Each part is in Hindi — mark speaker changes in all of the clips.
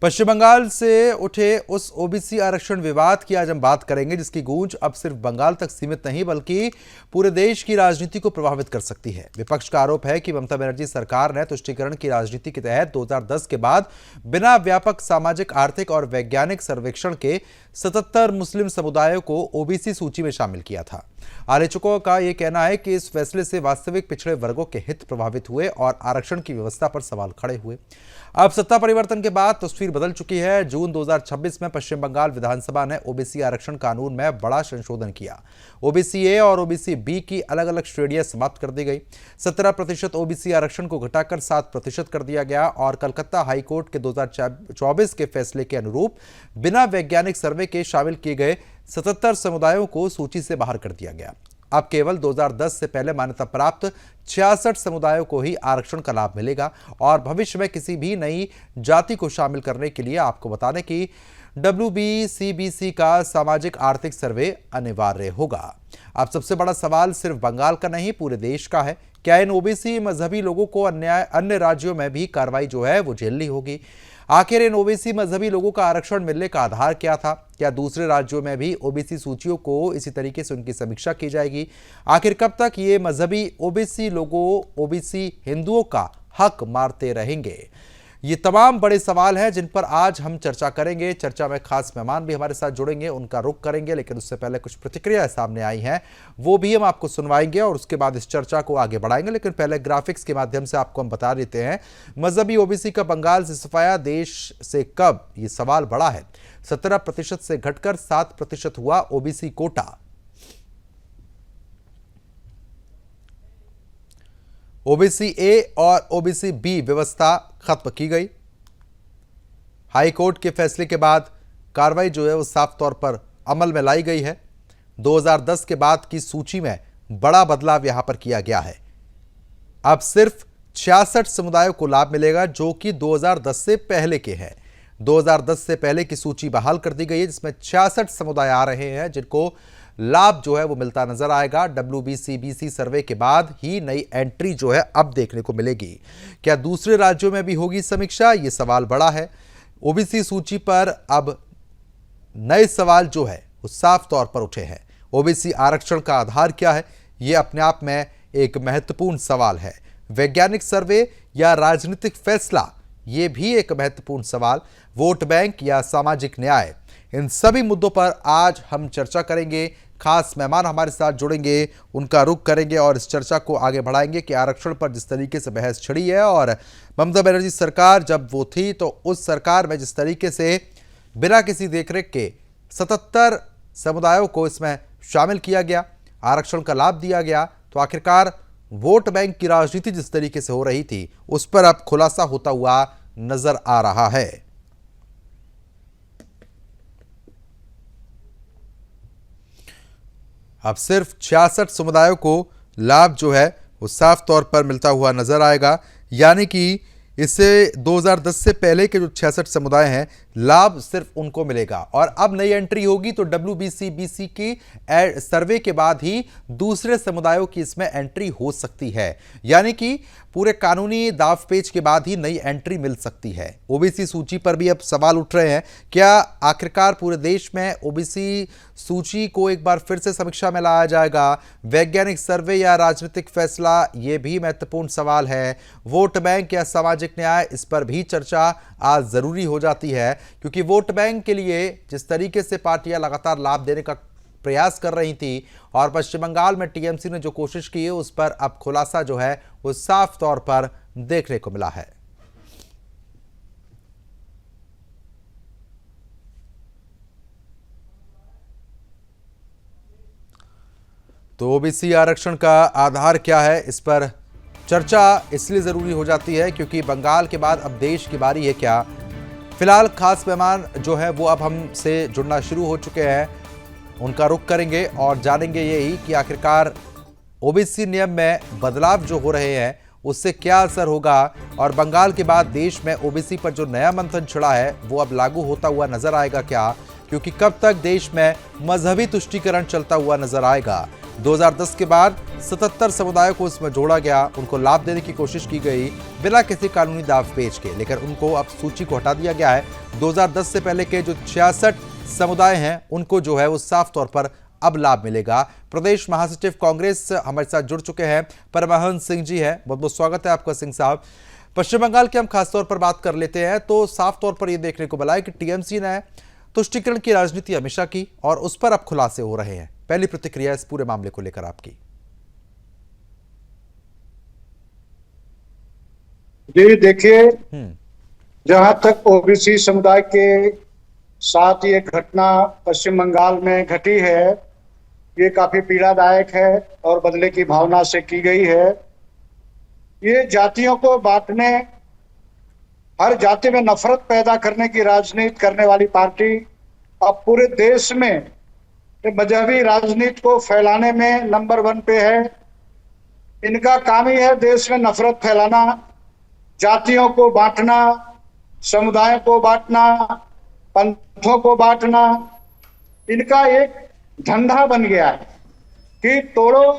Speaker 1: पश्चिम बंगाल से उठे उस ओबीसी आरक्षण विवाद की आज हम बात करेंगे, जिसकी गूंज अब सिर्फ बंगाल तक सीमित नहीं बल्कि पूरे देश की राजनीति को प्रभावित कर सकती है। विपक्ष का आरोप है कि ममता बनर्जी सरकार ने तुष्टीकरण की राजनीति के तहत 2010 के बाद बिना व्यापक सामाजिक, आर्थिक और वैज्ञानिक सर्वेक्षण के 77 मुस्लिम समुदायों को ओबीसी सूची में शामिल किया था। आलोचकों का यह कहना है कि इस फैसले से वास्तविक पिछड़े वर्गों के हित प्रभावित हुए और आरक्षण की व्यवस्था पर सवाल खड़े हुए। अब सत्ता परिवर्तन के बाद तस्वीर बदल चुकी है। जून 2026 में पश्चिम बंगाल विधानसभा ने ओबीसी आरक्षण कानून में बड़ा संशोधन किया। ओबीसी ए और ओबीसी बी की अलग अलग श्रेणियां समाप्त कर दी गई। 17% ओबीसी आरक्षण को घटाकर 7% कर दिया गया और कलकत्ता हाईकोर्ट के 2024 के फैसले के अनुरूप बिना वैज्ञानिक सर्वे के शामिल किए गए 77 समुदायों को सूची से बाहर कर दिया गया। अब केवल 2010 से पहले मान्यता प्राप्त 66 समुदायों को ही आरक्षण का लाभ मिलेगा और भविष्य में किसी भी नई जाति को शामिल करने के लिए आपको बता दें कि WBCBC का सामाजिक आर्थिक सर्वे अनिवार्य होगा। अब सबसे बड़ा सवाल सिर्फ बंगाल का नहीं, पूरे देश का है। क्या इन ओबीसी मजहबी लोगों को अन्य राज्यों में भी कार्रवाई जो है वो झेलनी होगी? आखिर इन ओबीसी मजहबी लोगों का आरक्षण मिलने का आधार क्या था? क्या दूसरे राज्यों में भी ओबीसी सूचियों को इसी तरीके से उनकी समीक्षा की जाएगी? आखिर कब तक ये मजहबी ओबीसी लोगों, ओबीसी हिंदुओं का हक मारते रहेंगे? ये तमाम बड़े सवाल हैं जिन पर आज हम चर्चा करेंगे। चर्चा में खास मेहमान भी हमारे साथ जुड़ेंगे, उनका रुख करेंगे, लेकिन उससे पहले कुछ प्रतिक्रिया सामने आई हैं, वो भी हम आपको सुनवाएंगे और उसके बाद इस चर्चा को आगे बढ़ाएंगे। लेकिन पहले ग्राफिक्स के माध्यम से आपको हम बता देते हैं मजहबी ओबीसी का बंगाल से सफाया देश से कब, ये सवाल बड़ा है। 17% से घटकर 7% हुआ ओबीसी कोटा। ओबीसी ए और ओबीसी बी व्यवस्था खत्म की गई। हाई कोर्ट के फैसले के बाद कार्रवाई जो है वो साफ तौर पर अमल में लाई गई है। 2010 के बाद की सूची में बड़ा बदलाव यहां पर किया गया है। अब सिर्फ 66 समुदायों को लाभ मिलेगा जो कि 2010 से पहले के हैं। 2010 से पहले की सूची बहाल कर दी गई है, जिसमें 66 समुदाय आ रहे हैं जिनको लाभ जो है वो मिलता नजर आएगा। WBCBC सर्वे के बाद ही नई एंट्री जो है अब देखने को मिलेगी। क्या दूसरे राज्यों में भी होगी समीक्षा? ये सवाल बड़ा है। ओबीसी सूची पर अब नए सवाल जो है वो साफ तौर पर उठे हैं। ओबीसी आरक्षण का आधार क्या है? ये अपने आप में एक महत्वपूर्ण सवाल है। वैज्ञानिक सर्वे या राजनीतिक फैसला, ये भी एक महत्वपूर्ण सवाल। वोट बैंक या सामाजिक न्याय, इन सभी मुद्दों पर आज हम चर्चा करेंगे। खास मेहमान हमारे साथ जुड़ेंगे, उनका रुख करेंगे और इस चर्चा को आगे बढ़ाएंगे कि आरक्षण पर जिस तरीके से बहस छिड़ी है और ममता बनर्जी सरकार जब वो थी तो उस सरकार में जिस तरीके से बिना किसी देखरेख के 77 समुदायों को इसमें शामिल किया गया, आरक्षण का लाभ दिया गया, तो आखिरकार वोट बैंक की राजनीति जिस तरीके से हो रही थी उस पर अब खुलासा होता हुआ नजर आ रहा है। अब सिर्फ 66 समुदायों को लाभ जो है वो साफ तौर पर मिलता हुआ नजर आएगा, यानी कि इससे 2010 से पहले के जो 66 समुदाय हैं लाभ सिर्फ उनको मिलेगा। और अब नई एंट्री होगी तो WBCBC की सर्वे के बाद ही दूसरे समुदायों की इसमें एंट्री हो सकती है, यानी कि पूरे कानूनी दावपेच के बाद ही नई एंट्री मिल सकती है। ओबीसी सूची पर भी अब सवाल उठ रहे हैं, क्या आखिरकार पूरे देश में ओबीसी सूची को एक बार फिर से समीक्षा में लाया जाएगा? वैज्ञानिक सर्वे या राजनीतिक फैसला, ये भी महत्वपूर्ण सवाल है। वोट बैंक या सामाजिक न्याय, इस पर भी चर्चा आज जरूरी हो जाती है, क्योंकि वोट बैंक के लिए जिस तरीके से पार्टियां लगातार लाभ देने का प्रयास कर रही थी और पश्चिम बंगाल में टीएमसी ने जो कोशिश की है उस पर अब खुलासा जो है वो साफ तौर पर देखने को मिला है। तो ओबीसी आरक्षण का आधार क्या है, इस पर चर्चा इसलिए जरूरी हो जाती है क्योंकि बंगाल के बाद अब देश की बारी है क्या। फिलहाल खास मेहमान जो है वो अब हमसे जुड़ना शुरू हो चुके हैं, उनका रुख करेंगे और जानेंगे यही कि आखिरकार ओबीसी नियम में बदलाव जो हो रहे हैं उससे क्या असर होगा और बंगाल के बाद देश में ओबीसी पर जो नया मंथन छिड़ा है वो अब लागू होता हुआ नजर आएगा क्या, क्योंकि कब तक देश में मजहबी तुष्टीकरण चलता हुआ नजर आएगा। 2010 के बाद 77 समुदायों को इसमें जोड़ा गया, उनको लाभ देने की कोशिश की गई बिना किसी कानूनी दांवपेच के, लेकिन उनको अब सूची को हटा दिया गया है। 2010 से पहले के जो 66 समुदाय हैं उनको जो है वो साफ तौर पर अब लाभ मिलेगा। प्रदेश महासचिव कांग्रेस हमारे साथ जुड़ चुके हैं, परमहंस सिंह जी हैं, बहुत बहुत स्वागत है आपका सिंह साहब। पश्चिम बंगाल की हम खासतौर पर बात कर लेते हैं तो साफ तौर पर यह देखने को मिला है कि टीएमसी ने तुष्टीकरण की राजनीति हमेशा की और उस पर अब खुलासे हो रहे हैं। पहली प्रतिक्रिया इस पूरे मामले को लेकर आपकी।
Speaker 2: जी देखिए, जहां तक ओबीसी समुदाय के साथ ये घटना पश्चिम बंगाल में घटी है, ये काफी पीड़ादायक है और बदले की भावना से की गई है। ये जातियों को बांटने, हर जाति में नफरत पैदा करने की राजनीति करने वाली पार्टी अब पूरे देश में मजहबी राजनीति को फैलाने में नंबर 1 पे है। इनका काम ही है देश में नफरत फैलाना, जातियों को बांटना, समुदायों को बांटना, पंथों को बांटना। इनका एक धंधा बन गया है कि तोड़ो,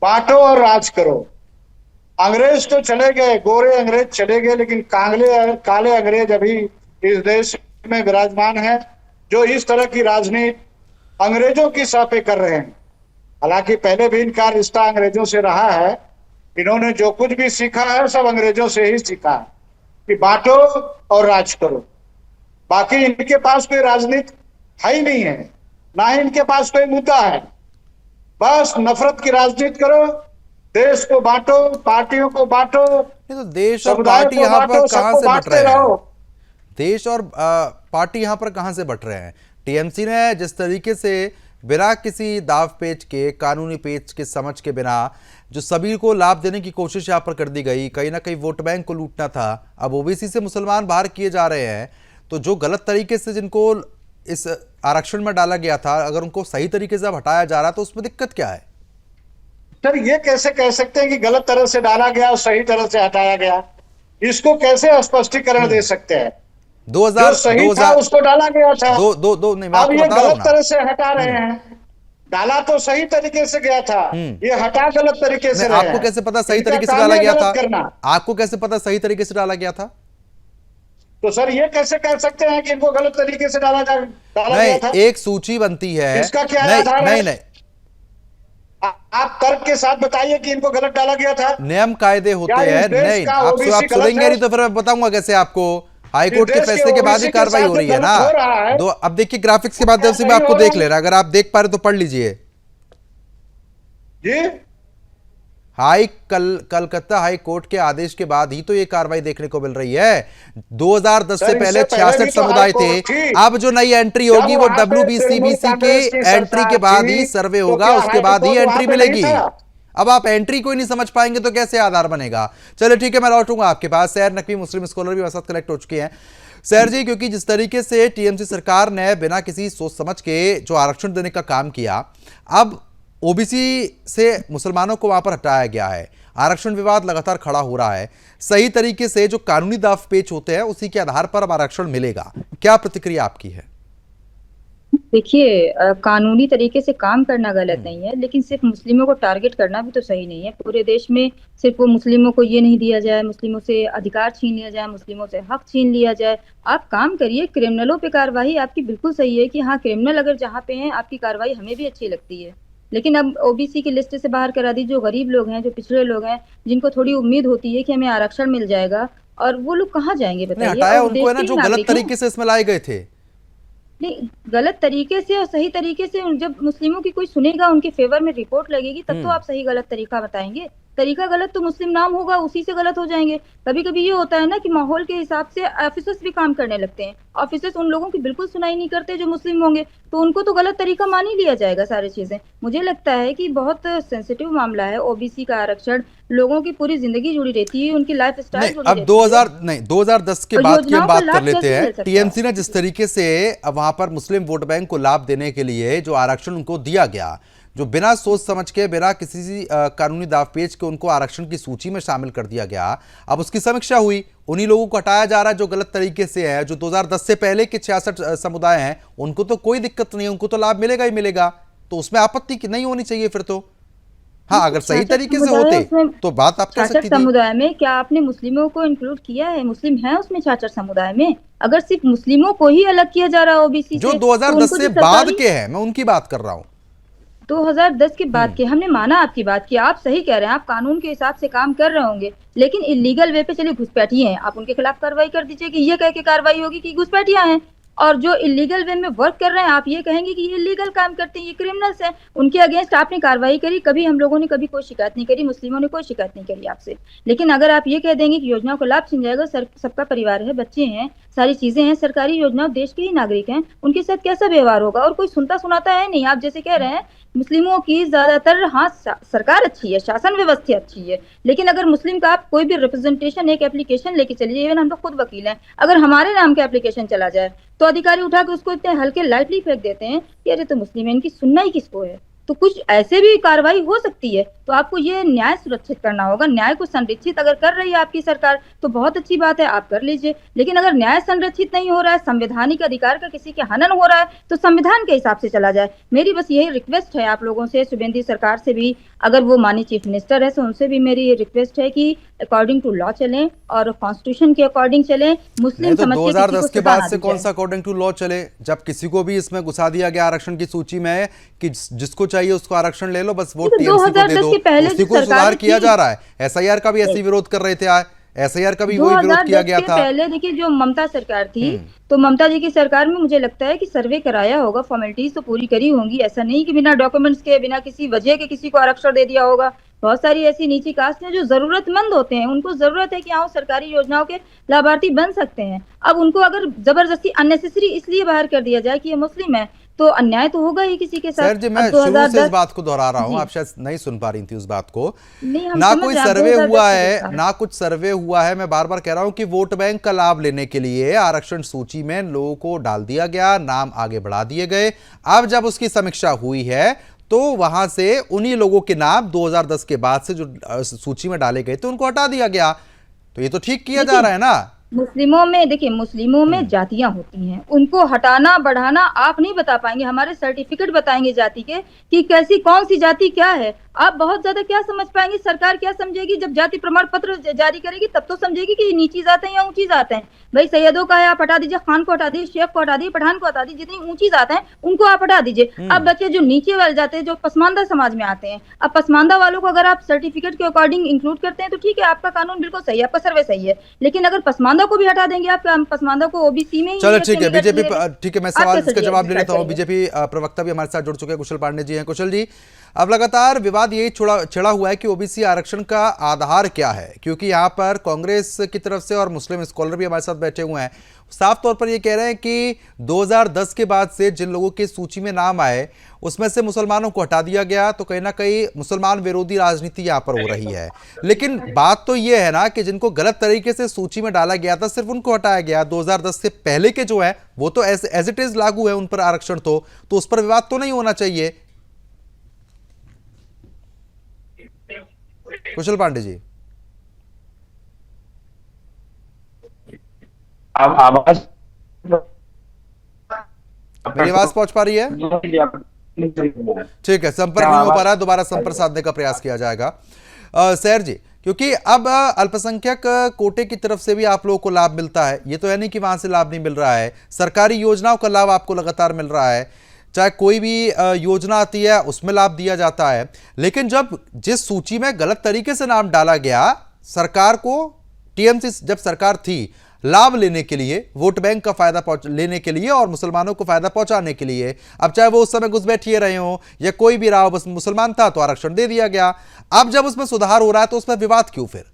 Speaker 2: बांटो और राज करो। अंग्रेज तो चले गए, गोरे अंग्रेज चले गए, लेकिन काले अंग्रेज अभी इस देश में विराजमान है, जो इस तरह की राजनीति अंग्रेजों की सापे कर रहे हैं। हालांकि पहले भी इनका रिश्ता अंग्रेजों से रहा है। इन्होंने जो कुछ भी सीखा है सब अंग्रेजों से ही सीखा है कि बांटो और राज करो। बाकी इनके पास कोई राजनीति है ही नहीं है, ना ही इनके पास कोई मुद्दा है। बस नफरत की राजनीति करो, देश को बांटो, पार्टियों को बांटो।
Speaker 1: तो देश और पार्टी यहाँ पर कहां से बट रहे हैं? देश और पार्टी यहाँ पर कहां से बट रहे हैं? टीएमसी ने जिस तरीके से बिना किसी दाव पेच के, कानूनी पेच के समझ के बिना जो सभी को लाभ देने की कोशिश यहाँ पर कर दी गई, कहीं ना कहीं वोट बैंक को लूटना था। अब ओबीसी से मुसलमान बाहर किए जा रहे हैं, तो जो गलत तरीके से जिनको इस आरक्षण में डाला गया था, अगर उनको सही तरीके से अब हटाया जा रहा है तो उसमें दिक्कत क्या है?
Speaker 2: सर ये कैसे कह सकते हैं कि गलत तरह से डाला गया और सही तरह से हटाया गया? इसको कैसे स्पष्टीकरण दे सकते हैं?
Speaker 1: 2000
Speaker 2: सही था उसको डाला गया था।
Speaker 1: नहीं,
Speaker 2: अब ये गलत तरह से हटा रहे हैं। डाला तो सही तरीके से गया था, ये हटा गलत तरीके से।
Speaker 1: आपको कैसे पता सही तरीके से डाला गया था? आपको कैसे पता सही तरीके से डाला गया था?
Speaker 2: तो सर ये कैसे कह सकते हैं कि इनको गलत तरीके से डाला गया था?
Speaker 1: एक सूची बनती है,
Speaker 2: इसका क्या आधार है? नहीं, आप तर्क के साथ बताइए कि इनको गलत डाला गया था।
Speaker 1: नियम कायदे होते हैं। नहीं, आप सुनेंगे नहीं तो फिर मैं बताऊंगा कैसे आपको। हाईकोर्ट के फैसले के बाद ही कार्रवाई हो रही है ना। तो अब देखिए ग्राफिक्स के माध्यम से मैं आपको देख ले रहा, अगर आप देख पा रहे तो पढ़ लीजिए
Speaker 2: जी।
Speaker 1: कलकत्ता हाई कोर्ट के आदेश के बाद ही तो ये कार्रवाई देखने को मिल रही है। 2010 से पहले 66 समुदाय थे। अब जो नई एंट्री होगी वो WBCBC के एंट्री के बाद ही सर्वे होगा, उसके बाद ही एंट्री मिलेगी। अब आप एंट्री को ही नहीं समझ पाएंगे तो कैसे आधार बनेगा? चलो ठीक है, मैं लौटूंगा आपके पास। सैर नकवी मुस्लिम स्कॉलर भी हमारे साथ कनेक्ट हो चुके हैं। सैर जी, क्योंकि जिस तरीके से टीएमसी सरकार ने बिना किसी सोच समझ के जो आरक्षण देने का काम किया, अब ओबीसी से मुसलमानों को वहां पर हटाया गया है, आरक्षण विवाद लगातार खड़ा हो रहा है। सही तरीके से जो कानूनी दाव पेच होते हैं उसी के आधार पर अब आरक्षण मिलेगा, क्या प्रतिक्रिया आपकी है?
Speaker 3: देखिए, कानूनी तरीके से काम करना गलत नहीं है, लेकिन सिर्फ मुस्लिमों को टारगेट करना भी तो सही नहीं है। पूरे देश में सिर्फ वो मुस्लिमों को ये नहीं दिया जाए, मुस्लिमों से अधिकार छीन लिया जाए, मुस्लिमों से हक छीन लिया जाए। आप काम करिए, क्रिमिनलों पे कार्रवाई आपकी बिल्कुल सही है कि हाँ, क्रिमिनल अगर जहाँ पे हैं आपकी कार्रवाई हमें भी अच्छी लगती है, लेकिन अब ओबीसी की लिस्ट से बाहर करा दी। जो गरीब लोग हैं, जो पिछड़े लोग हैं, जिनको थोड़ी उम्मीद होती है कि हमें आरक्षण मिल जाएगा, और वो लोग कहाँ जाएंगे बताइए?
Speaker 1: हटाया उनको है ना, जो गलत तरीके से इसमें लाए गए थे।
Speaker 3: नहीं, गलत तरीके से और सही तरीके से जब मुस्लिमों की कोई सुनेगा, उनके फेवर में रिपोर्ट लगेगी, तब तो आप सही गलत तरीका बताएंगे। तरीका गलत तो मुस्लिम नाम होगा, उसी से गलत हो जाएंगे। कभी कभी ये होता है ना कि माहौल के हिसाब से ऑफिसर्स भी काम करने लगते हैं। ऑफिसर्स उन लोगों की बिल्कुल सुनाई नहीं करते जो मुस्लिम होंगे, तो उनको तो गलत तरीका मान ही लिया जाएगा सारी चीजें। मुझे लगता है कि बहुत सेंसिटिव मामला है ओबीसी का आरक्षण। लोगों की पूरी जिंदगी जुड़ी रहती है, उनकी लाइफ स्टाइल जुड़ी रहती है।
Speaker 1: 2010 के बाद की हम बात कर लेते हैं। टीएमसी ने जिस तरीके से वहां पर मुस्लिम वोट बैंक को लाभ देने के लिए जो आरक्षण उनको दिया गया, जो बिना सोच समझ के, बिना किसी कानूनी दावपेच के उनको आरक्षण की सूची में शामिल कर दिया गया, अब उसकी समीक्षा हुई, उन्हीं लोगों को हटाया जा रहा है जो गलत तरीके से है। जो 2010 से पहले के 66 समुदाय हैं उनको तो कोई दिक्कत नहीं है, उनको तो लाभ मिलेगा ही मिलेगा। तो उसमें आपत्ति नहीं होनी चाहिए फिर तो। हाँ, अगर सही
Speaker 3: शासक
Speaker 1: तरीके से
Speaker 3: समुदाय
Speaker 1: होते
Speaker 3: उसमें,
Speaker 1: तो बात आप कह
Speaker 3: शासक
Speaker 1: सकती थी।
Speaker 3: समुदाय में क्या आपने मुस्लिमों को इंक्लूड किया है? मुस्लिम है उसमें शासक समुदाय में? अगर सिर्फ मुस्लिमों को ही अलग किया जा रहा है ओबीसी
Speaker 1: जो
Speaker 3: से, तो
Speaker 1: 2010
Speaker 3: उनको
Speaker 1: से
Speaker 3: जो
Speaker 1: बाद
Speaker 3: सरकारी
Speaker 1: के हैं, मैं उनकी बात कर रहा हूँ।
Speaker 3: 2010 के बाद के, हमने माना आपकी बात की, आप सही कह रहे हैं, आप कानून के हिसाब से काम कर रहे होंगे, लेकिन इलीगल वे पे चलिए घुसपैठिए हैं, आप उनके खिलाफ कार्रवाई कर दीजिए कि ये कह के कार्रवाई होगी कि घुसपैठिया हैं। और जो इलीगल वे में वर्क कर रहे हैं, आप ये कहेंगे कि ये इलीगल काम करते हैं, ये क्रिमिनल्स हैं, उनके अगेंस्ट आपने कार्रवाई करी। कभी हम लोगों ने कभी कोई शिकायत नहीं करी, मुस्लिमों ने कोई शिकायत नहीं करी आपसे। लेकिन अगर आप ये कह देंगे कि योजनाओं का लाभ छिन जाएगा, सबका परिवार है, बच्चे हैं, सारी चीजें हैं, सरकारी योजनाओं देश के ही नागरिक हैं, उनके साथ कैसा व्यवहार होगा? और कोई सुनता सुनाता है नहीं। आप जैसे कह रहे हैं मुस्लिमों की ज्यादातर, हाँ सरकार अच्छी है, शासन व्यवस्था अच्छी है, लेकिन अगर मुस्लिम का आप कोई भी रिप्रेजेंटेशन, एक एप्लीकेशन लेके चलिए, इवन हम लोग खुद वकील हैं, अगर हमारे नाम का एप्लीकेशन चला जाए तो अधिकारी उठा के उसको इतने हल्के लाइटली फेंक देते हैं कि अरे तो मुस्लिम है, इनकी सुनना ही किसको है। तो कुछ ऐसे भी कार्रवाई हो सकती है। तो आपको ये न्याय सुरक्षित करना होगा, न्याय को संरक्षित अगर कर रही है आपकी सरकार तो बहुत अच्छी बात है, आप कर लीजिए। लेकिन अगर न्याय संरक्षित नहीं हो रहा है, संवैधानिक अधिकार का किसी के हनन हो रहा है, तो संविधान के हिसाब से चला जाए। मेरी बस यही रिक्वेस्ट है आप लोगों से, शुभेंदु सरकार से भी, अगर वो माननीय चीफ मिनिस्टर है तो उनसे भी मेरी रिक्वेस्ट है कि अकॉर्डिंग टू लॉ चलें और कॉन्स्टिट्यूशन के अकॉर्डिंग चलें। मुस्लिम
Speaker 1: तो
Speaker 3: समझ के
Speaker 1: 2010 के बाद से कौन सा अकॉर्डिंग टू लॉ चले, जब किसी को भी इसमें घुसा दिया गया आरक्षण की सूची में कि जिसको चाहिए उसको आरक्षण ले लो, बस वोट टीएमसी को दे दो, उसी को सुधार किया जा रहा है। एसआईआर का भी ऐसे विरोध कर रहे थे, एसआईआर का भी वही विरोध किया गया था।
Speaker 3: पहले देखिए जो ममता सरकार थी, तो ममता जी की सरकार में मुझे लगता है कि सर्वे कराया होगा, फॉर्मेलिटीज तो पूरी करी होंगी, ऐसा नहीं कि बिना डॉक्यूमेंट्स के, बिना किसी वजह के किसी को आरक्षण दे दिया होगा। बहुत सारी ऐसी नीची कास्ट हैं जो जरूरतमंद होते हैं, उनको जरूरत है कि हाँ सरकारी योजनाओं के लाभार्थी बन सकते हैं। अब उनको अगर जबरदस्ती अननेसेसरी इसलिए बाहर कर दिया जाए कि ये मुस्लिम है, तो अन्याय तो होगा ही किसी के साथ।
Speaker 1: सर जी, मैं शुरू से इस बात को दोहरा रहा हूं, आप शायद नहीं सुन पा रही थी उस बात को। ना कोई सर्वे हुआ है, ना कुछ सर्वे हुआ है। मैं बार बार कह रहा हूं कि वोट बैंक का लाभ लेने के लिए आरक्षण सूची में लोगों को डाल दिया गया, नाम आगे बढ़ा दिए गए। अब जब उसकी समीक्षा हुई है तो वहां से उन्हीं लोगों के नाम 2010 के बाद से जो सूची में डाले गए थे उनको हटा दिया गया। तो ये तो ठीक किया जा रहा है ना।
Speaker 3: मुस्लिमों में देखिए, मुस्लिमों में जातियां होती हैं, उनको हटाना बढ़ाना आप नहीं बता पाएंगे, हमारे सर्टिफिकेट बताएंगे जाति के कि कैसी कौन सी जाति क्या है। आप बहुत ज्यादा क्या समझ पाएंगे, सरकार क्या समझेगी? जब जाति प्रमाण पत्र जारी करेगी तब तो समझेगी कि नीची जात है या ऊंची जात है। भाई सैयदों का है, आप हटा दीजिए, खान को हटा दीजिए, शेख को हटा दीजिए, पठान को हटा दीजिए, जितनी ऊंची जात है उनको आप हटा दीजिए। अब बच्चे जो नीचे वाले जाते हैं, जो पसमानदा समाज में आते हैं, अब पसमानदा वालों को अगर आप सर्टिफिकेट के अकॉर्डिंग इंक्लूड करते हैं तो ठीक है, आपका कानून बिल्कुल सही है, आपका सर्वे सही है। लेकिन अगर पसमानदा को भी हटा देंगे, आप पसमानदा को ओबीसी में ही,
Speaker 1: चलो ठीक है बीजेपी, ठीक है मैं सवाल इसका जवाब ले लेता हूँ। बीजेपी प्रवक्ता भी हमारे साथ जुड़ चुके हैं, कुशल पांडे जी हैं। कुशल जी, अब लगातार विवाद यही छिड़ा हुआ है कि ओबीसी आरक्षण का आधार क्या है, क्योंकि यहाँ पर कांग्रेस की तरफ से और मुस्लिम स्कॉलर भी हमारे साथ बैठे हुए हैं, साफ तौर पर ये कह रहे हैं कि 2010 के बाद से जिन लोगों के सूची में नाम आए उसमें से मुसलमानों को हटा दिया गया, तो कहीं ना कहीं मुसलमान विरोधी राजनीति यहाँ पर हो रही है। लेकिन बात तो ये है ना कि जिनको गलत तरीके से सूची में डाला गया था सिर्फ उनको हटाया गया। 2010 से पहले के जो है वो तो एज इट इज लागू है उन पर आरक्षण, तो उस पर विवाद तो नहीं होना चाहिए। कुशल पांडे जी,
Speaker 4: अब आवाज,
Speaker 1: मेरी आवाज पहुंच पा रही है? ठीक है, संपर्क नहीं हो पा रहा है, दोबारा संपर्क साधने का प्रयास किया जाएगा। सैर जी, क्योंकि अब अल्पसंख्यक कोटे की तरफ से भी आप लोगों को लाभ मिलता है, ये तो है नहीं कि वहां से लाभ नहीं मिल रहा है, सरकारी योजनाओं का लाभ आपको लगातार मिल रहा है, चाहे कोई भी योजना आती है उसमें लाभ दिया जाता है। लेकिन जब जिस सूची में गलत तरीके से नाम डाला गया, सरकार को, टीएमसी जब सरकार थी, लाभ लेने के लिए, वोट बैंक का फायदा लेने के लिए और मुसलमानों को फायदा पहुंचाने के लिए, अब चाहे वो उस समय घुसपैठिए रहे हो या कोई भी रहा हो, बस मुसलमान था तो आरक्षण दे दिया गया। अब जब उसमें सुधार हो रहा है तो उसमें विवाद क्यों फिर?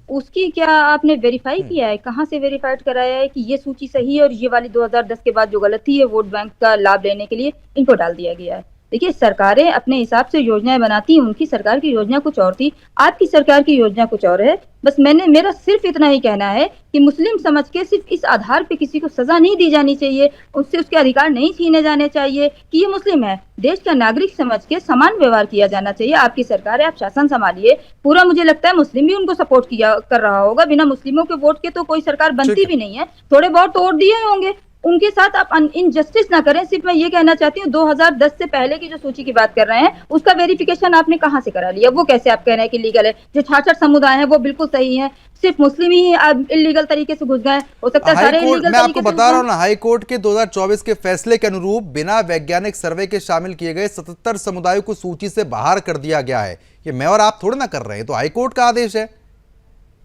Speaker 3: उसकी क्या आपने वेरीफाई किया है? कहाँ से वेरीफाइड कराया है कि ये सूची सही है और ये वाली 2010 के बाद जो गलती है वोट बैंक का लाभ लेने के लिए इनको डाल दिया गया है? देखिए, सरकारें अपने हिसाब से योजनाएं बनाती हैं, उनकी सरकार की योजना कुछ और थी, आपकी सरकार की योजना कुछ और है। बस मेरा सिर्फ इतना ही कहना है कि मुस्लिम समझ के सिर्फ इस आधार पे किसी को सजा नहीं दी जानी चाहिए, उससे उसके अधिकार नहीं छीने जाने चाहिए कि ये मुस्लिम है। देश का नागरिक समझ के समान व्यवहार किया जाना चाहिए। आपकी सरकार है, आप शासन संभालिए। पूरा मुझे लगता है मुस्लिम भी उनको सपोर्ट कर रहा होगा, बिना मुस्लिमों के वोट के तो कोई सरकार बनती भी नहीं है। थोड़े बहुत तो वोट दिए होंगे, उनके साथ आप इनजस्टिस ना करें। सिर्फ मैं ये कहना चाहती हूँ 2010 से पहले की जो सूची की बात कर रहे हैं उसका वेरिफिकेशन आपने कहाँ से करा लिया? वो कैसे आप कह रहे हैं कि लीगल है? जो 66 समुदाय हैं वो बिल्कुल सही है, सिर्फ मुस्लिम ही इलीगल तरीके से घुस गए, हो सकता है सारे इलीगल
Speaker 1: मैं आपको
Speaker 3: तरीके से
Speaker 1: बता रहा हूँ ना, हाई कोर्ट के 2024 के फैसले के अनुरूप बिना वैज्ञानिक सर्वे के शामिल किए गए 77 समुदायों को सूची से बाहर कर दिया गया है। ये मैं और आप थोड़ा ना कर रहे हैं, तो हाई कोर्ट का आदेश है।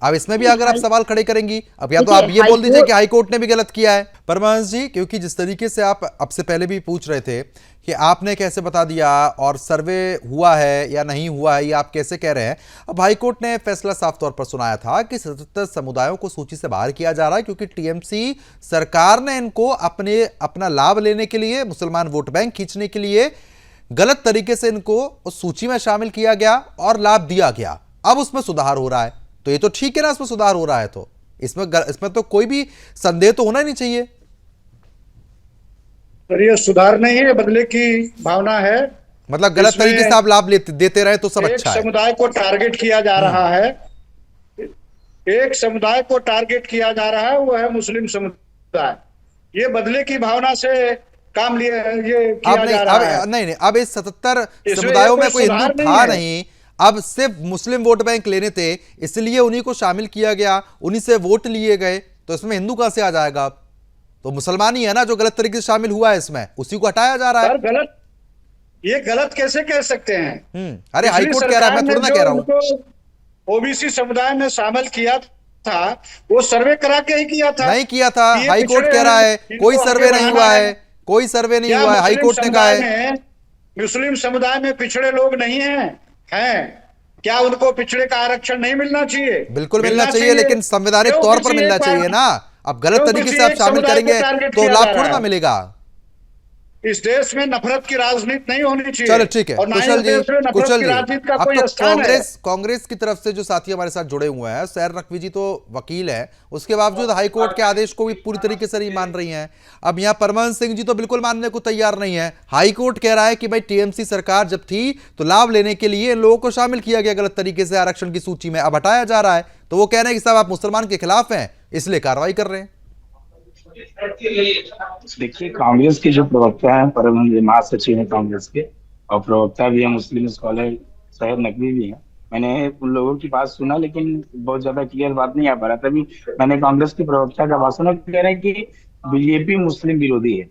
Speaker 1: अब इसमें भी अगर आप सवाल खड़े करेंगी, अब या तो आप ये बोल दीजिए कि हाई कोर्ट ने भी गलत किया है। परमांश जी, क्योंकि जिस तरीके से आप अब से पहले भी पूछ रहे थे कि आपने कैसे बता दिया और सर्वे हुआ है या नहीं हुआ है, ये आप कैसे कह रहे हैं। अब हाई कोर्ट ने फैसला साफ तौर पर सुनाया था कि 77 समुदायों को सूची से बाहर किया जा रहा है क्योंकि टीएमसी सरकार ने इनको अपना लाभ लेने के लिए, मुसलमान वोट बैंक खींचने के लिए गलत तरीके से इनको उस सूची में शामिल किया गया और लाभ दिया गया। अब उसमें सुधार हो रहा है, तो ये तो ठीक है ना, इसमें सुधार हो रहा है तो इसमें तो कोई भी संदेह तो होना ही नहीं चाहिए।
Speaker 2: पर ये सुधार नहीं है, बदले की भावना है।
Speaker 1: मतलब गलत तरीके से आप लाभ देते रहे तो सब अच्छा है।
Speaker 2: एक समुदाय को टारगेट किया जा रहा है, एक समुदाय को टारगेट किया जा रहा है, वो है मुस्लिम समुदाय। ये बदले की भावना से काम लिए ये किया जा रहा है।
Speaker 1: नहीं, अब इस 77 समुदायों में कोई हिंदू था नहीं, अब सिर्फ मुस्लिम वोट बैंक लेने थे, इसलिए उन्हीं को शामिल किया गया, उन्हीं से वोट लिए गए, तो इसमें हिंदू कहां से आ जाएगा? अब तो मुसलमान ही है ना जो गलत तरीके से शामिल हुआ है, इसमें उसी को हटाया जा रहा है।
Speaker 2: गलत, ये गलत कैसे कह सकते हैं?
Speaker 1: अरे हाई कोर्ट कह रहा है, मैं थोड़ा ना कह रहा हूं।
Speaker 2: ओबीसी समुदाय में शामिल किया था, वो सर्वे करा के ही किया था।
Speaker 1: नहीं किया था, हाई कोर्ट कह रहा है कोई सर्वे नहीं हुआ है, कोई सर्वे नहीं हुआ है, हाई कोर्ट ने कहा है।
Speaker 2: मुस्लिम समुदाय में पिछड़े लोग नहीं हैं, क्या उनको पिछड़े का आरक्षण नहीं मिलना चाहिए?
Speaker 1: बिल्कुल मिलना चाहिए, लेकिन संवैधानिक तौर पर मिलना चाहिए ना। अब गलत तरीके से आप शामिल करेंगे तो लाभ थोड़ा ना मिलेगा।
Speaker 2: इस देश में नफरत की राजनीति नहीं होनी चाहिए।
Speaker 1: चलो ठीक है, कुशल जी, अब तो
Speaker 2: है।
Speaker 1: कांग्रेस की तरफ से जो साथी हमारे साथ जुड़े हुए हैं, सैर नकवी जी तो वकील है, उसके बावजूद हाई कोर्ट के आदेश को भी पूरी तरीके से नहीं मान रही हैं। अब यहाँ परमहंस सिंह जी तो बिल्कुल मानने को तैयार नहीं है। हाई कोर्ट कह रहा है कि भाई टीएमसी सरकार जब थी तो लाभ लेने के लिए इन लोगों को शामिल किया गया गलत तरीके से आरक्षण की सूची में, अब हटाया जा रहा है। तो वो कह रहे हैं कि साहब आप मुसलमान के खिलाफ हैं, इसलिए कार्रवाई कर रहे हैं।
Speaker 4: देखिए, कांग्रेस के जो प्रवक्ता है, परमहंस महासचिव है कांग्रेस के, और प्रवक्ता भी है मुस्लिम स्कॉलर सैयद नकवी भी है। मैंने उन लोगों की बात सुना, लेकिन बहुत ज्यादा क्लियर बात नहीं आ पा रहा। तभी मैंने कांग्रेस के प्रवक्ता का बात सुना, कह रहे हैं कि बीजेपी मुस्लिम विरोधी है।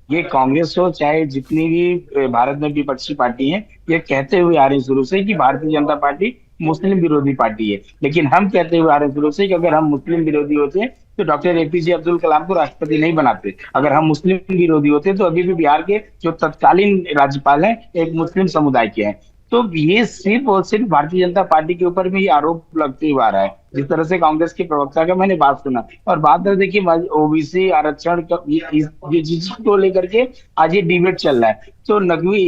Speaker 4: ये कांग्रेस हो चाहे जितनी भी भारत में विपक्षी पार्टी है, ये कहते हुए आ रही शुरू से कि भारतीय जनता पार्टी मुस्लिम विरोधी पार्टी है। लेकिन हम कहते हुए आ रहे शुरू से कि अगर हम मुस्लिम विरोधी होते तो डॉक्टर एपीजे अब्दुल कलाम को राष्ट्रपति नहीं बनाते। अगर हम मुस्लिम विरोधी होते तो अभी भी बिहार के जो तत्कालीन राज्यपाल हैं एक मुस्लिम समुदाय के हैं। तो ये सिर्फ और सिर्फ भारतीय जनता पार्टी के ऊपर भी आरोप लगते हुए आ रहा है, जिस तरह से कांग्रेस के प्रवक्ता का मैंने बात सुना। और बात देखिए, ओबीसी आरक्षण ये चीज को लेकर के आज ये डिबेट चल रहा है। तो नकवी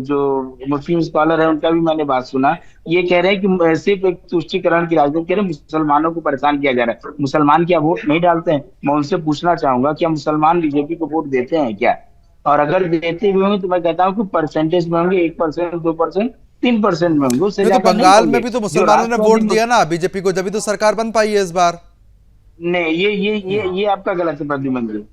Speaker 4: जो मुस्लिम स्कॉलर है उनका भी मैंने बात सुना, ये कह रहे हैं कि सिर्फ एक तुष्टीकरण की राजनीति कह रहे हैं, मुसलमानों को परेशान किया जा रहा है। मुसलमान क्या वोट नहीं डालते हैं? मैं उनसे पूछना चाहूंगा, क्या मुसलमान बीजेपी को वोट देते हैं क्या? और अगर देते भी होंगे तो मैं कहता हूँ कि परसेंटेज में होंगे 1%, 2%, 3% में होंगे।
Speaker 1: तो बंगाल में भी तो मुसलमानों ने वोट दिया ना बीजेपी को, जब भी तो सरकार बन पाई है इस बार।
Speaker 4: नहीं, ये आपका गलत है प्रद्युमन जी।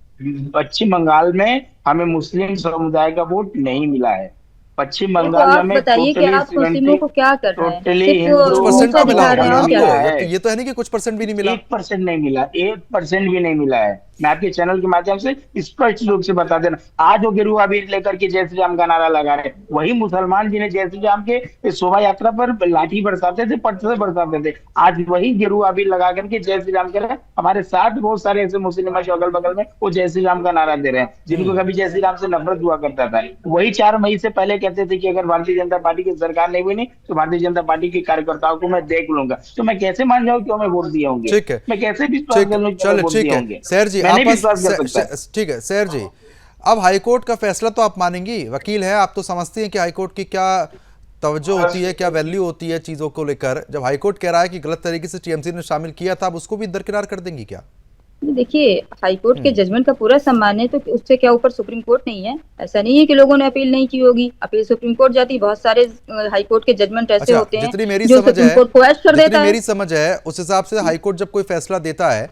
Speaker 4: पश्चिम बंगाल में हमें मुस्लिम समुदाय का वोट नहीं मिला है। पश्चिम बंगाल में
Speaker 3: बताइए कि आप मुस्लिमों को क्या कर रहे हैं?
Speaker 1: कुछ परसेंट तो मिला है, ये तो है नहीं कि कुछ परसेंट भी नहीं मिला।
Speaker 4: 1% नहीं मिला, 1% भी नहीं मिला है। मैं आपके चैनल के माध्यम से स्पष्ट रूप से बता देना। आज वो गिरुआ अबीर लेकर के जय श्री राम का नारा लगा रहे, वही मुसलमान जिन्हें जय श्री राम के शोभा यात्रा पर लाठी बरसाते थे, पत्थर बरसाते थे, आज वही गिरुआ अबीर लगा करके जय श्री राम कर रहे हैं। हमारे साथ बहुत सारे ऐसे मुस्लिम अगल बगल में वो जय श्री राम का नारा दे रहे हैं, जिनको कभी जय श्री राम से नफरत हुआ करता था। वही 4 मई से पहले कहते थे कि अगर भारतीय जनता पार्टी की सरकार नहीं बनी तो भारतीय जनता पार्टी के कार्यकर्ताओं को मैं देख लूंगा। तो मैं कैसे मान जाऊं कि मैं वोट दिए होंगे? मैं कैसे विश्वास कर लूं कि वोट दिए होंगे?
Speaker 1: सैर जी ठीक है सैर जी, अब हाईकोर्ट का फैसला तो आप मानेंगी, वकील है आप, तो समझती हैं कि हाईकोर्ट की क्या तवज्जो होती है, क्या वैल्यू होती है चीजों को लेकर। जब हाईकोर्ट कह रहा है कि गलत तरीके से टीएमसी ने शामिल किया था, अब उसको भी दरकिनार कर देंगी क्या?
Speaker 3: देखिए, हाईकोर्ट के जजमेंट का पूरा सम्मान है, तो उससे क्या ऊपर सुप्रीम कोर्ट नहीं है? ऐसा नहीं है कि लोगों ने अपील नहीं की होगी, अपील सुप्रीम कोर्ट जाती। बहुत सारे हाईकोर्ट के जजमेंट ऐसे होते हैं
Speaker 1: जितनी मेरी
Speaker 3: जो सुप्रीम कोर्ट क्वेश्चन कर देता है।
Speaker 1: मेरी समझ है उस हिसाब से हाईकोर्ट जब कोई फैसला देता है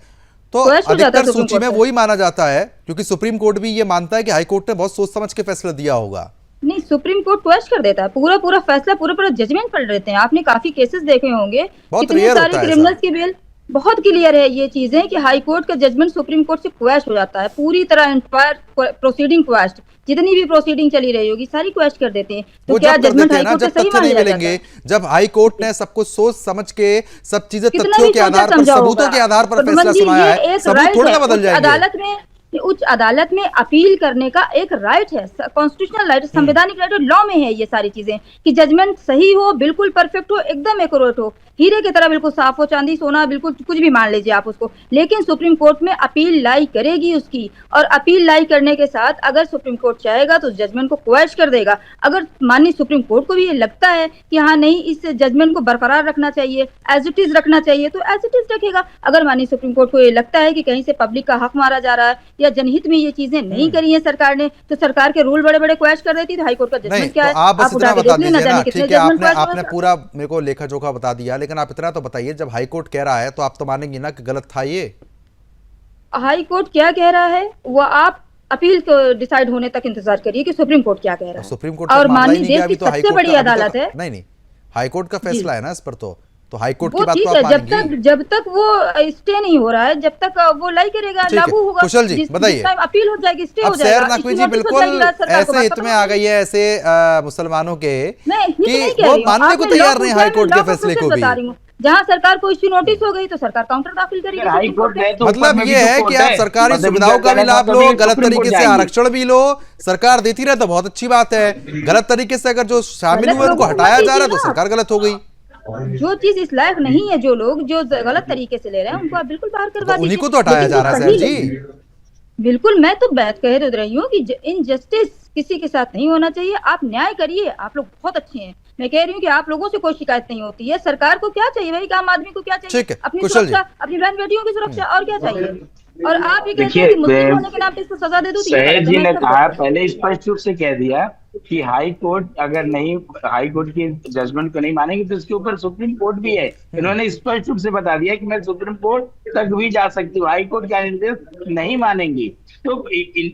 Speaker 1: तो
Speaker 3: क्वैश हो जाता है
Speaker 1: अधिकतर
Speaker 3: सुप्रीम
Speaker 1: सूची में
Speaker 3: कोर्ट का।
Speaker 1: वही माना जाता है, क्योंकि सुप्रीम कोर्ट भी ये मानता है कि हाई कोर्ट ने बहुत सोच समझ के फैसला दिया होगा।
Speaker 3: नहीं, सुप्रीम कोर्ट क्वेश्चन कर देता है, पूरा पूरा फैसला, पूरा जजमेंट पढ़ देते हैं। आपने काफी केसेस देखे होंगे,
Speaker 1: बहुत
Speaker 3: कितने
Speaker 1: रेयर
Speaker 3: सारे
Speaker 1: होता है
Speaker 3: क्रिमिनल्स
Speaker 1: ऐसा।
Speaker 3: की बेल। बहुत क्लियर है ये चीजें कि हाई कोर्ट का जजमेंट सुप्रीम कोर्ट से क्वेश हो जाता है, पूरी तरह इंटायर प्रोसीडिंग क्वेश्ड, जितनी भी प्रोसीडिंग चली रही होगी सारी क्वेश कर देते हैं। तो
Speaker 1: वो
Speaker 3: क्या
Speaker 1: जब कर
Speaker 3: जजमेंट
Speaker 1: देते हैं
Speaker 3: हाई
Speaker 1: ना
Speaker 3: कोर्ट का
Speaker 1: जब
Speaker 3: सही
Speaker 1: तथ्य
Speaker 3: मान
Speaker 1: नहीं
Speaker 3: लिया जाता
Speaker 1: मिलेंगे,
Speaker 3: है?
Speaker 1: जब हाई कोर्ट ने सब कुछ सोच समझ के सब चीजें
Speaker 3: कितना
Speaker 1: तथ्यों
Speaker 3: भी
Speaker 1: के
Speaker 3: सोचा
Speaker 1: आधार पर,
Speaker 3: समझा
Speaker 1: सबूतों
Speaker 3: होगा।
Speaker 1: के आधार पर फैसला
Speaker 3: प्रबंध जी,
Speaker 1: सुनाया
Speaker 3: ये
Speaker 1: है,
Speaker 3: एक
Speaker 1: सबूत
Speaker 3: राइट
Speaker 1: थोड़ी
Speaker 3: है
Speaker 1: ना बदल जाएंगे।
Speaker 3: उच्च अदालत में अपील करने का एक राइट है, कॉन्स्टिट्यूशनल राइट, संवैधानिक राइट, और लॉ में है ये सारी चीजें कि जजमेंट सही हो, बिल्कुल परफेक्ट हो, एकदम एक्यूरेट हो, हीरे की तरह बिल्कुल साफ हो, चांदी सोना बिल्कुल कुछ भी मान लीजिए आप उसको। लेकिन सुप्रीम कोर्ट में अपील लाई करेगी उसकी, और अपील लाई करने के साथ अगर सुप्रीम कोर्ट चाहेगा तो जजमेंट को क्वेश कर देगा। अगर माननीय सुप्रीम कोर्ट को भी ये लगता है कि हाँ नहीं, इस जजमेंट को बरकरार रखना चाहिए, एज इट इज रखना चाहिए, तो एज इट इज रखेगा। अगर माननीय सुप्रीम कोर्ट को ये लगता है कि कहीं से पब्लिक का हक मारा जा रहा है या जनहित में ये चीजें नहीं करी है सरकार ने, तो सरकार के रूल बड़े बड़े क्वेश कर देती है। हाई कोर्ट का
Speaker 1: नहीं
Speaker 3: जजमेंट क्या
Speaker 1: तो
Speaker 3: है
Speaker 1: आप बस
Speaker 3: उठा
Speaker 1: इतना
Speaker 3: के
Speaker 1: बता
Speaker 3: देख लेना,
Speaker 1: दीजिए ना,
Speaker 3: जाने कितने
Speaker 1: ठीक है,
Speaker 3: जजमेंट
Speaker 1: आपने
Speaker 3: क्वेश
Speaker 1: आपने पूरा मेरे को लेखा जोखा बता दिया, लेकिन आप इतना तो बताइए, जब हाई कोर्ट कह रहा है तो आप तो मानेंगी ना कि गलत था ये?
Speaker 3: हाई कोर्ट क्या कह रहा है वो आप अपील को डिसाइड होने तक इंतजार करिए कि सुप्रीम कोर्ट क्या कह रहा है।
Speaker 1: सुप्रीम कोर्ट
Speaker 3: और
Speaker 1: का मामला ही
Speaker 3: माननीय
Speaker 1: नहीं गया
Speaker 3: देश
Speaker 1: अभी
Speaker 3: की
Speaker 1: तो, हाई
Speaker 3: सबसे
Speaker 1: कोर्ट
Speaker 3: बड़ी
Speaker 1: का अभी
Speaker 3: अदालत
Speaker 1: तो,
Speaker 3: है।
Speaker 1: नहीं हाई कोर्ट का फैसला है ना इस पर, तो हाई कोर्ट
Speaker 3: वो
Speaker 1: की बात
Speaker 3: ठीक
Speaker 1: तो
Speaker 3: है,
Speaker 1: आप मानेंगी।
Speaker 3: जब तक वो स्टे नहीं हो रहा है, जब तक वो लाई करेगा,
Speaker 1: ठीक है,
Speaker 3: लागू होगा।
Speaker 1: कुशल जी, बताइए।
Speaker 3: जिस टाइम अपील हो जाएगी, स्टे
Speaker 1: अब
Speaker 3: हो
Speaker 1: सैर
Speaker 3: जाएगा,
Speaker 1: नकवी
Speaker 3: इसकी
Speaker 1: जी
Speaker 3: नोटिस हो
Speaker 1: बिल्कुल
Speaker 3: जाएगी राज्य सरकार को,
Speaker 1: ऐसे
Speaker 3: बात
Speaker 1: हित
Speaker 3: खत्म
Speaker 1: में
Speaker 3: हो
Speaker 1: आ
Speaker 3: गई।
Speaker 1: गई है ऐसे मुसलमानों के
Speaker 3: मैं हित
Speaker 1: कि
Speaker 3: नहीं कह
Speaker 1: वो
Speaker 3: रही हूँ,
Speaker 1: मानने को
Speaker 3: आपने
Speaker 1: तैयार
Speaker 3: लॉ
Speaker 1: नहीं
Speaker 3: को
Speaker 1: हाई
Speaker 3: क्या,
Speaker 1: कोर्ट
Speaker 3: मैं
Speaker 1: के
Speaker 3: लॉ का
Speaker 1: फैसले
Speaker 3: प्रोसेस
Speaker 1: को भी।
Speaker 3: बता रही हूँ। जहाँ सरकार को इश्यू नोटिस हो गई तो सरकार काउंटर दाखिल करेगी
Speaker 4: हाई
Speaker 3: सुप्रीम
Speaker 4: कोर्ट
Speaker 3: कोर्ट
Speaker 4: है
Speaker 3: में।
Speaker 4: तो
Speaker 1: मतलब ये है कि आप सरकारी सुविधाओं का भी लाभ लो, गलत तरीके से आरक्षण भी लो, सरकार देती रहे तो बहुत अच्छी बात है। गलत तरीके से अगर जो शामिल
Speaker 3: गलत
Speaker 1: हुए उनको
Speaker 3: लोगों को
Speaker 1: हटाया
Speaker 3: मत
Speaker 1: जा रहा है तो
Speaker 3: दीजिए ना।
Speaker 1: सरकार गलत हो गई।
Speaker 3: जो चीज इस लायक नहीं है, जो लोग जो गलत तरीके से ले रहे हैं, उनको आप बिल्कुल बाहर करवा
Speaker 1: तो उन्हीं
Speaker 3: दीजिए।
Speaker 1: को तो हटाया
Speaker 3: लेकिन
Speaker 1: जा
Speaker 3: जो
Speaker 1: रहा है
Speaker 3: सही
Speaker 1: सर जी।
Speaker 3: बिल्कुल, मैं तो बात कह रही हूँ कि इनजस्टिस किसी के साथ नहीं होना चाहिए। आप न्याय करिए, आप लोग बहुत अच्छे हैं। मैं कह रही हूँ कि आप लोगों से कोई शिकायत नहीं होती है। सरकार को क्या चाहिए भाई, आम आदमी को क्या चाहिए?
Speaker 1: ठीक है,
Speaker 3: अपनी
Speaker 1: कुशल जी।
Speaker 3: सुरक्षा, अपनी बहन बेटियों की सुरक्षा, और क्या चाहिए? और आप ये कहते
Speaker 4: देखिए,
Speaker 3: हैं कि मुस्लिम होने के नाम पे इसको सजा दे दो, तो ये
Speaker 4: सैयद
Speaker 3: गलत
Speaker 4: जी
Speaker 3: है। मैं
Speaker 4: ने
Speaker 3: इसका
Speaker 4: कहा,
Speaker 3: विरोध करती
Speaker 4: पहले स्पष्ट रूप से कह दिया कि हाई कोर्ट अगर नहीं, हाई कोर्ट की जजमेंट को नहीं मानेगी तो इसके ऊपर सुप्रीम कोर्ट भी है। इन्होंने स्पष्ट रूप से बता दिया कि मैं सुप्रीम कोर्ट तक भी जा सकती हूँ, हाई कोर्ट का निर्देश नहीं मानेंगी। तो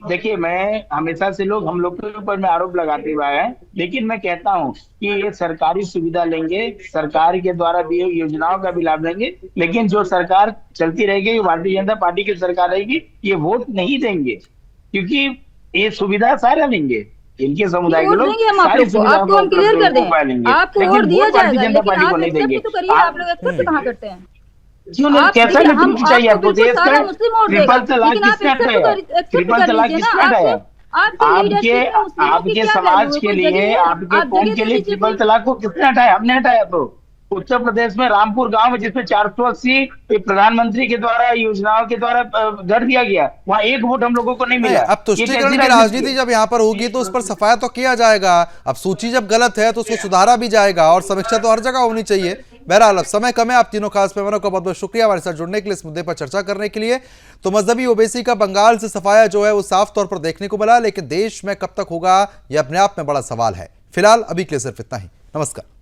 Speaker 4: देखिए, मैं हमेशा से हम लोग के ऊपर में आरोप लगाते हुए आए हैं, लेकिन मैं कहता हूँ कि ये सरकारी सुविधा लेंगे, सरकार के द्वारा दी हुई योजनाओं का भी लाभ लेंगे, लेकिन जो सरकार चलती रहेगी, भारतीय जनता पार्टी की सरकार रहेगी, ये वोट नहीं देंगे, क्योंकि ये सुविधा सारा लेंगे। इनके समुदाय के
Speaker 3: वोट
Speaker 4: लोग
Speaker 3: देंगे हम आप
Speaker 4: सारी
Speaker 3: लोग को,
Speaker 4: सुविधाओं
Speaker 3: आपको
Speaker 4: का
Speaker 3: हम क्लियर कर
Speaker 4: उपाय
Speaker 3: दें,
Speaker 4: लेंगे,
Speaker 3: आपको वोट
Speaker 4: लेकिन
Speaker 3: दिया
Speaker 4: वोट भारतीय
Speaker 3: जाएगा।
Speaker 4: जनता
Speaker 3: लेकिन
Speaker 4: पार्टी को
Speaker 3: आप
Speaker 4: नहीं देंगे।
Speaker 3: एक्सेप्ट तो करिए, आप लोग एक्सेप्ट कहाँ करते हैं?
Speaker 4: क्यों नहीं?
Speaker 3: आप
Speaker 4: कैसा
Speaker 3: देखिए, हम
Speaker 4: नेतृत्व चाहिए
Speaker 3: आपको
Speaker 4: आपको
Speaker 3: बिल्कुल
Speaker 4: देश
Speaker 3: सारा
Speaker 4: का?
Speaker 3: मुस्लिम वोट देगा,
Speaker 4: ट्रिपल तलाक
Speaker 3: लेकिन आप
Speaker 4: किसने हटाया?
Speaker 3: एक्सेप्ट
Speaker 4: ट्रिपल
Speaker 3: कर
Speaker 4: तलाक
Speaker 3: लीजिए ना।
Speaker 4: किसने हटाया?
Speaker 3: आपके लीडरशिप में मुस्लिमों की
Speaker 4: आपके
Speaker 3: क्या
Speaker 4: समाज
Speaker 3: वैल्यू है?
Speaker 4: के
Speaker 3: कोई
Speaker 4: लिए,
Speaker 3: जगह है?
Speaker 4: आपके
Speaker 3: आप
Speaker 4: कौम
Speaker 3: जगह
Speaker 4: के
Speaker 3: दे
Speaker 4: लिए
Speaker 3: दीजिए
Speaker 4: ट्रिपल
Speaker 3: कोई।
Speaker 4: तलाक को किसने हटाया? हमने हटाया। तो उत्तर प्रदेश में रामपुर गांव में, जिसमें 480 प्रधानमंत्री के द्वारा, योजनाओं के द्वारा दर दिया गया, वहां एक वोट हम लोगों को नहीं
Speaker 1: नहीं,
Speaker 4: मिला।
Speaker 1: अब
Speaker 4: ये कैसी
Speaker 1: तुष्टीकरण की राजनीति जब यहाँ पर होगी तो उस पर सफाया तो किया जाएगा। अब सूची जब गलत है तो उसको सुधारा भी जाएगा, और समीक्षा तो हर जगह होनी चाहिए। बहरहाल अब समय कम है। आप तीनों खास मेहमानों का बहुत बहुत शुक्रिया हमारे साथ जुड़ने के लिए, इस मुद्दे पर चर्चा करने के लिए। तो मजहबी ओबीसी का बंगाल से सफाया जो है वो साफ तौर पर देखने को मिला, लेकिन देश में कब तक होगा यह अपने आप में बड़ा सवाल है। फिलहाल अभी के लिए सिर्फ इतना ही। नमस्कार।